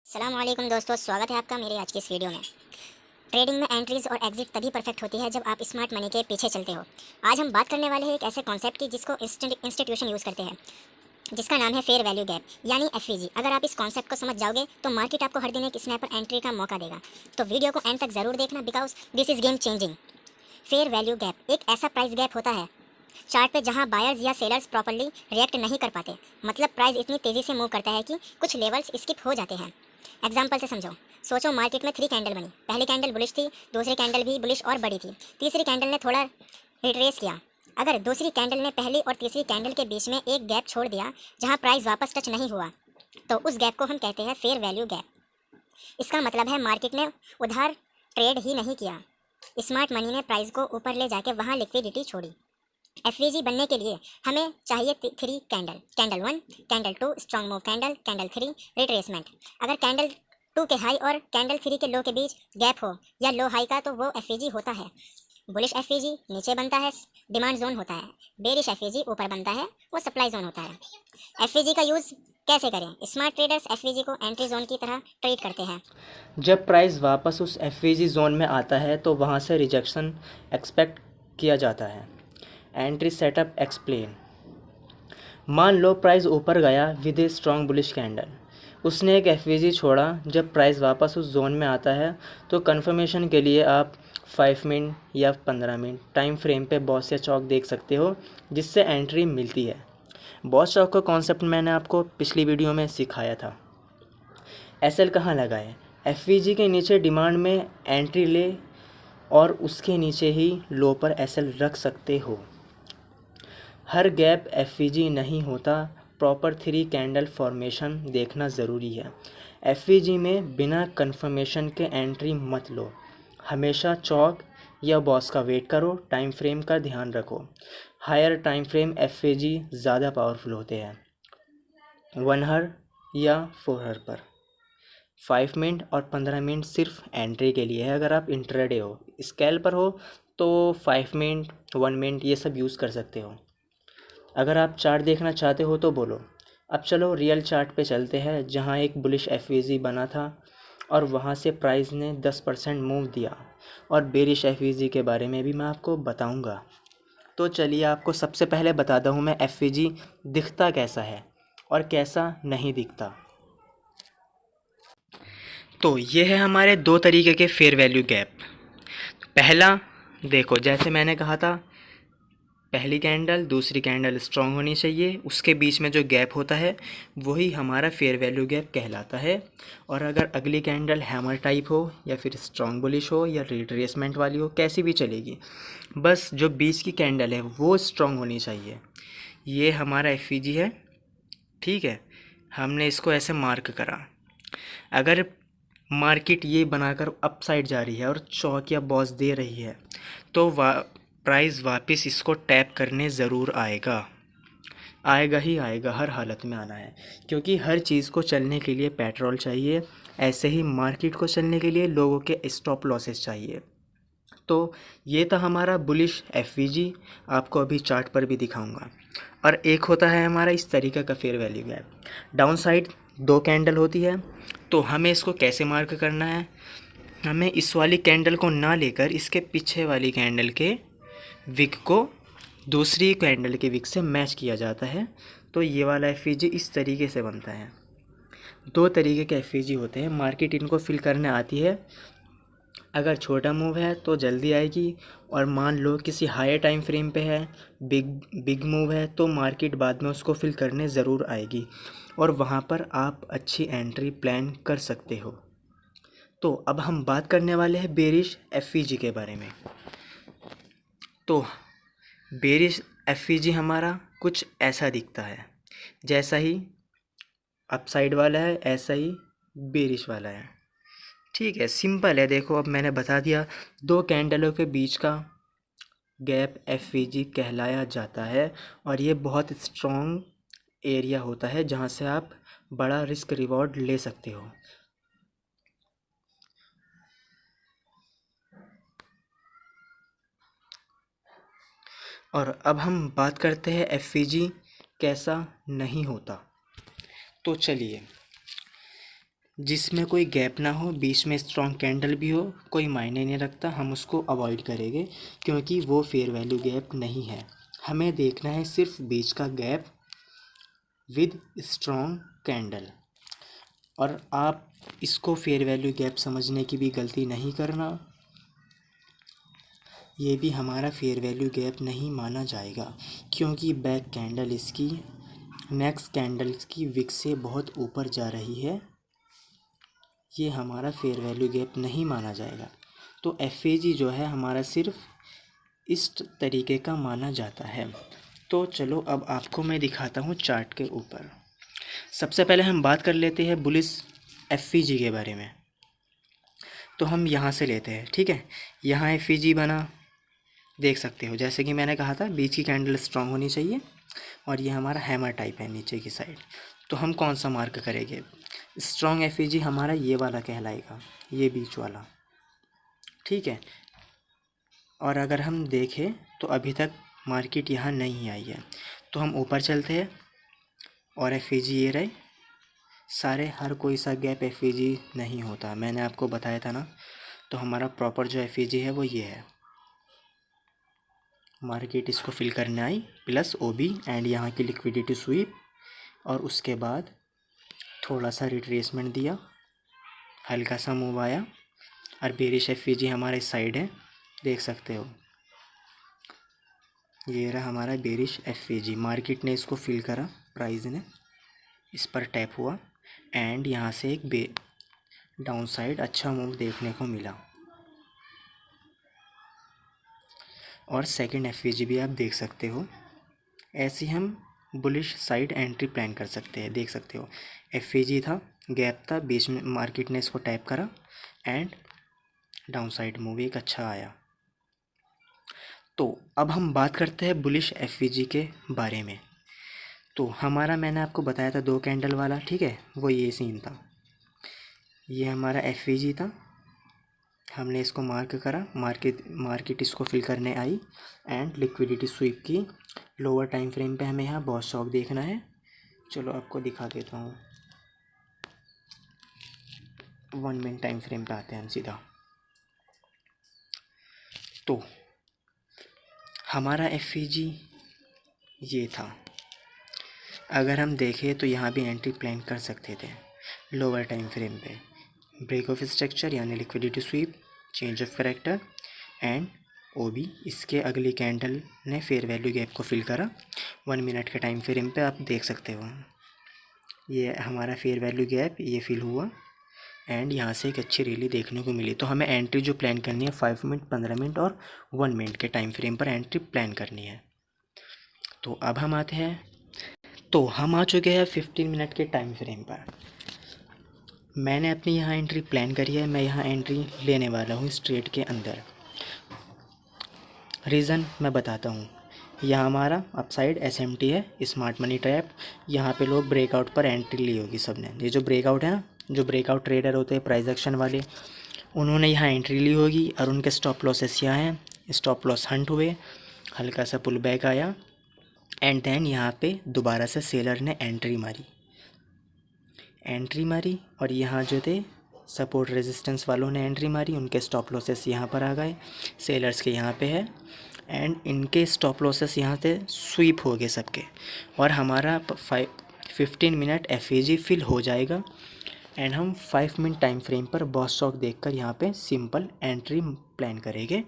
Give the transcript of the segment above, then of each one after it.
अस्सलामुअलैकुम दोस्तों, स्वागत है आपका मेरे आज की इस वीडियो में। ट्रेडिंग में एंट्रीज और एग्जिट तभी परफेक्ट होती है जब आप स्मार्ट मनी के पीछे चलते हो। आज हम बात करने वाले हैं एक ऐसे कॉन्सेप्ट की जिसको इंस्टीट्यूशन यूज़ करते हैं, जिसका नाम है फेयर वैल्यू गैप यानी एफवीजी। अगर आप इस कॉन्सेप्ट को समझ जाओगे तो मार्केट आपको हर दिन एक स्नैपर एंट्री का मौका देगा। तो वीडियो को एंड तक ज़रूर देखना, because this is game changing. Fair value gap एक ऐसा प्राइस गैप होता है चार्ट पे जहां बायर्स या सेलर्स प्रॉपर्ली रिएक्ट नहीं कर पाते। मतलब प्राइस इतनी तेज़ी से मूव करता है कि कुछ लेवल्स स्किप हो जाते हैं। एग्जाम्पल से समझो। सोचो मार्केट में 3 कैंडल बनी। पहली कैंडल बुलिश थी, दूसरी कैंडल भी बुलिश और बड़ी थी, तीसरी कैंडल ने थोड़ा रिट्रेस किया। अगर दूसरी कैंडल ने पहली और तीसरी कैंडल के बीच में एक गैप छोड़ दिया जहां प्राइस वापस टच नहीं हुआ, तो उस गैप को हम कहते हैं फेयर वैल्यू गैप। इसका मतलब है मार्केट ने उधार ट्रेड ही नहीं किया, स्मार्ट मनी ने प्राइस को ऊपर ले जाके वहां लिक्विडिटी छोड़ी। एफवीजी बनने के लिए हमें चाहिए 3 candle, candle 1, candle 2 strong move candle, candle 3 retracement. अगर कैंडल 2 के हाई और कैंडल 3 के लो के बीच गैप हो या लो हाई का, तो वो एफवीजी होता है। बुलिश एफवीजी नीचे बनता है, डिमांड जोन होता है। बेरिश एफवीजी ऊपर बनता है, वो सप्लाई जोन होता है। एफवीजी का यूज़ कैसे करें? स्मार्ट ट्रेडर्स एफवीजी को एंट्री जोन की तरह ट्रीट करते हैं। जब प्राइस वापस उस एफवीजी जोन में आता है तो वहां से रिजेक्शन एक्सपेक्ट किया जाता है। Entry setup explain. मान लो प्राइस ऊपर गया with a strong bullish candle, उसने एक एफवीजी छोड़ा। जब प्राइस वापस उस जोन में आता है तो कंफर्मेशन के लिए आप 5 मिनट या 15 मिनट टाइम फ्रेम पे बॉस या चौक देख सकते हो, जिससे एंट्री मिलती है। बॉस चौक का कॉन्सेप्ट मैंने आपको पिछली वीडियो में सिखाया था। एसएल कहाँ लगाए? एफवीजी के नीचे डिमांड में एंट्री ले और उसके नीचे ही लो पर एसएल रख सकते हो। हर गैप एफवीजी नहीं होता, प्रॉपर 3 कैंडल फॉर्मेशन देखना ज़रूरी है। एफवीजी में बिना कंफर्मेशन के एंट्री मत लो। हमेशा चौक या बॉस का वेट करो, टाइम फ्रेम का ध्यान रखो। हायर टाइम फ्रेम एफवीजी ज़्यादा पावरफुल होते हैं। 1 हर या 4 हर पर 5 मिनट और 15 मिनट सिर्फ एंट्री के लिए है। अगर आप इंट्राडे हो, स्केल पर हो, तो 5 मिनट 1 मिनट ये सब यूज़ कर सकते हो। अगर आप चार्ट देखना चाहते हो तो बोलो। अब चलो रियल चार्ट पे चलते हैं, जहाँ एक बुलिश एफवीजी बना था और वहाँ से प्राइस ने 10% मूव दिया, और बेरिश एफवीजी के बारे में भी मैं आपको बताऊँगा। तो चलिए आपको सबसे पहले बताता हूँ मैं एफवीजी दिखता कैसा है और कैसा नहीं दिखता। तो ये है हमारे 2 तरीके के फेयर वैल्यू गैप। पहला, देखो जैसे मैंने कहा था, पहली कैंडल दूसरी कैंडल स्ट्रांग होनी चाहिए, उसके बीच में जो गैप होता है वही हमारा फेयर वैल्यू गैप कहलाता है। और अगर अगली कैंडल हैमर टाइप हो या फिर स्ट्रांग बुलिश हो या रिट्रेसमेंट वाली हो, कैसी भी चलेगी, बस जो बीच की कैंडल है वो स्ट्रांग होनी चाहिए। ये हमारा एफवीजी है, ठीक है। हमने इसको ऐसे मार्क करा। अगर मार्केट ये बनाकर अपसाइड जा रही है और चौक या बॉस दे रही है, तो प्राइस वापस इसको टैप करने ज़रूर आएगा। आएगा ही आएगा, हर हालत में आना है, क्योंकि हर चीज़ को चलने के लिए पेट्रोल चाहिए। ऐसे ही मार्केट को चलने के लिए लोगों के स्टॉप लॉसेस चाहिए। तो ये था हमारा बुलिश एफवीजी, आपको अभी चार्ट पर भी दिखाऊंगा। और एक होता है हमारा इस तरीके का fair value gap. Down side 2 candle होती है। तो हमें इसको कैसे मार्क करना है? हमें इस वाली कैंडल को ना लेकर इसके पीछे वाली कैंडल के विक को दूसरी कैंडल के विक से मैच किया जाता है। तो ये वाला एफवीजी इस तरीके से बनता है। 2 तरीके के एफवीजी होते हैं, मार्केट इनको फिल करने आती है। अगर छोटा मूव है तो जल्दी आएगी, और मान लो किसी हायर टाइम फ्रेम पे है, बिग मूव है, तो मार्केट बाद में उसको फिल करने ज़रूर आएगी, और वहाँ पर आप अच्छी एंट्री प्लान कर सकते हो। तो अब हम बात करने वाले हैं बेरिश एफवीजी के बारे में। तो बेरिश एफवीजी हमारा कुछ ऐसा दिखता है, जैसा ही अपसाइड वाला है ऐसा ही बेरिश वाला है, ठीक है। सिंपल है, देखो अब मैंने बता दिया। 2 कैंडलों के बीच का गैप एफवीजी कहलाया जाता है, और ये बहुत स्ट्रॉन्ग एरिया होता है जहाँ से आप बड़ा रिस्क रिवॉर्ड ले सकते हो। और अब हम बात करते हैं एफवीजी कैसा नहीं होता। तो चलिए, जिसमें कोई गैप ना हो, बीच में स्ट्रॉन्ग कैंडल भी हो, कोई मायने नहीं रखता, हम उसको अवॉइड करेंगे क्योंकि वो फेयर वैल्यू गैप नहीं है। हमें देखना है सिर्फ बीच का गैप विद स्ट्रॉन्ग कैंडल। और आप इसको फेयर वैल्यू गैप समझने की भी गलती नहीं करना, ये भी हमारा फेयर वैल्यू गैप नहीं माना जाएगा क्योंकि बैक कैंडल इसकी नेक्स्ट कैंडल की विक से बहुत ऊपर जा रही है, ये हमारा फेयर वैल्यू गैप नहीं माना जाएगा। तो एफएजी जो है हमारा सिर्फ इस तरीके का माना जाता है। तो चलो अब आपको मैं दिखाता हूँ चार्ट के ऊपर। सबसे पहले हम बात कर लेते हैं बुलिश एफईजी के बारे में। तो हम यहाँ से लेते हैं, ठीक है। यहाँ एफईजी बना, देख सकते हो, जैसे कि मैंने कहा था बीच की कैंडल स्ट्रांग होनी चाहिए और ये हमारा हैमर टाइप है नीचे की साइड। तो हम कौन सा मार्क करेंगे? स्ट्रॉन्ग एफईजी हमारा ये वाला कहलाएगा, ये बीच वाला, ठीक है। और अगर हम देखें तो अभी तक मार्केट यहाँ नहीं आई है, तो हम ऊपर चलते हैं और एफईजी ये रहे सारे। हर कोई सा गैप एफईजी नहीं होता, मैंने आपको बताया था ना। तो हमारा प्रॉपर जो एफईजी है वो ये है। मार्केट इसको फिल करने आई प्लस ओबी एंड यहाँ की लिक्विडिटी स्वीप, और उसके बाद थोड़ा सा रिट्रेसमेंट दिया, हल्का सा मूव आया और बेरिश एफईजी हमारे साइड है, देख सकते हो। ये रहा हमारा बेरिश एफईजी। मार्केट ने इसको फिल करा, प्राइस ने इस पर टैप हुआ एंड यहाँ से एक डाउन साइड अच्छा मूव देखने को मिला। और सेकंड एफईजी भी आप देख सकते हो। ऐसे हम बुलिश साइड एंट्री प्लान कर सकते हैं, देख सकते हो। एफईजी था, गैप था, बीच में मार्केट ने इसको टैप करा एंड डाउन साइड मूव एक अच्छा आया। तो अब हम बात करते हैं बुलिश एफईजी के बारे में। तो हमारा मैंने आपको बताया था 2 कैंडल वाला, ठीक है, वो ये सीन था। ये हमारा एफईजी था, हमने इसको मार्क करा, मार्केट इसको फिल करने आई एंड लिक्विडिटी स्वीप की। लोअर टाइम फ्रेम पे हमें यहाँ बहुत शॉक देखना है। चलो आपको दिखा देता हूँ। 1 मिनट टाइम फ्रेम पे आते हैं हम सीधा। तो हमारा एफईजी ये था। अगर हम देखें तो यहाँ भी एंट्री प्लान कर सकते थे लोअर टाइम फ्रेम पे। ब्रेक ऑफ स्ट्रक्चर यानी liquidity sweep, change of character and OB. इसके अगली कैंडल ने फेयर वैल्यू गैप को फिल करा 1 मिनट के टाइम फ्रेम पे, आप देख सकते हो। ये हमारा फेयर वैल्यू गैप ये फिल हुआ एंड यहाँ से एक अच्छी रैली देखने को मिली। तो हमें एंट्री जो प्लान करनी है 5 मिनट, 15 मिनट और 1 मिनट के टाइम फ्रेम पर एंट्री प्लान करनी है। तो अब हम आते हैं, तो हम आ चुके हैं 15 मिनट के टाइम फ्रेम पर। मैंने अपनी यहाँ एंट्री प्लान करी है, मैं यहाँ एंट्री लेने वाला हूँ स्ट्रेट के अंदर। रीज़न मैं बताता हूँ। यहाँ हमारा अपसाइड एसएमटी है, स्मार्ट मनी ट्रैप। यहाँ पे लोग ब्रेकआउट पर एंट्री ली होगी सबने। ये जो ब्रेकआउट है ना, जो ब्रेकआउट ट्रेडर होते हैं प्राइस एक्शन वाले, उन्होंने यहाँ एंट्री ली होगी और उनके स्टॉप लॉसेस यहाँ हैं। स्टॉप लॉस हंट हुए, हल्का सा पुल बैक आया एंड देन यहाँ पे दोबारा से सेलर ने एंट्री मारी और यहाँ जो थे सपोर्ट रेजिस्टेंस वालों ने एंट्री मारी, उनके स्टॉप लॉसेस यहाँ पर आ गए, सेलर्स के यहाँ पे है एंड इनके स्टॉप लॉसेस यहाँ से स्वीप हो गए सबके। और हमारा 15 मिनट एफईजी फिल हो जाएगा एंड हम 5 मिनट टाइम फ्रेम पर बॉस स्टॉक देखकर यहाँ पे सिंपल एंट्री प्लान करेंगे।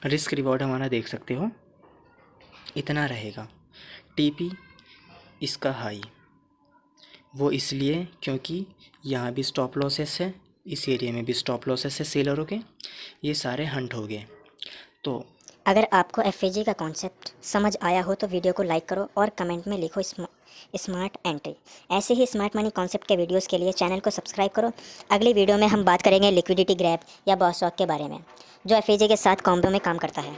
रिस्क रिवॉर्ड हमारा देख सकते हो इतना रहेगा। टीपी इसका हाई, वो इसलिए क्योंकि यहाँ भी स्टॉप लॉसेस है, इस एरिया में भी स्टॉप लॉसेस है सेलरों के, ये सारे हंट हो गए। तो अगर आपको एफएजी का कॉन्सेप्ट समझ आया हो तो वीडियो को लाइक करो और कमेंट में लिखो स्मार्ट एंट्री। ऐसे ही स्मार्ट मनी कॉन्सेप्ट के वीडियोस के लिए चैनल को सब्सक्राइब करो। अगली वीडियो में हम बात करेंगे लिक्विडिटी ग्रैब या बॉस स्टॉक के बारे में, जो एफएजी के साथ कॉम्बो में काम करता है।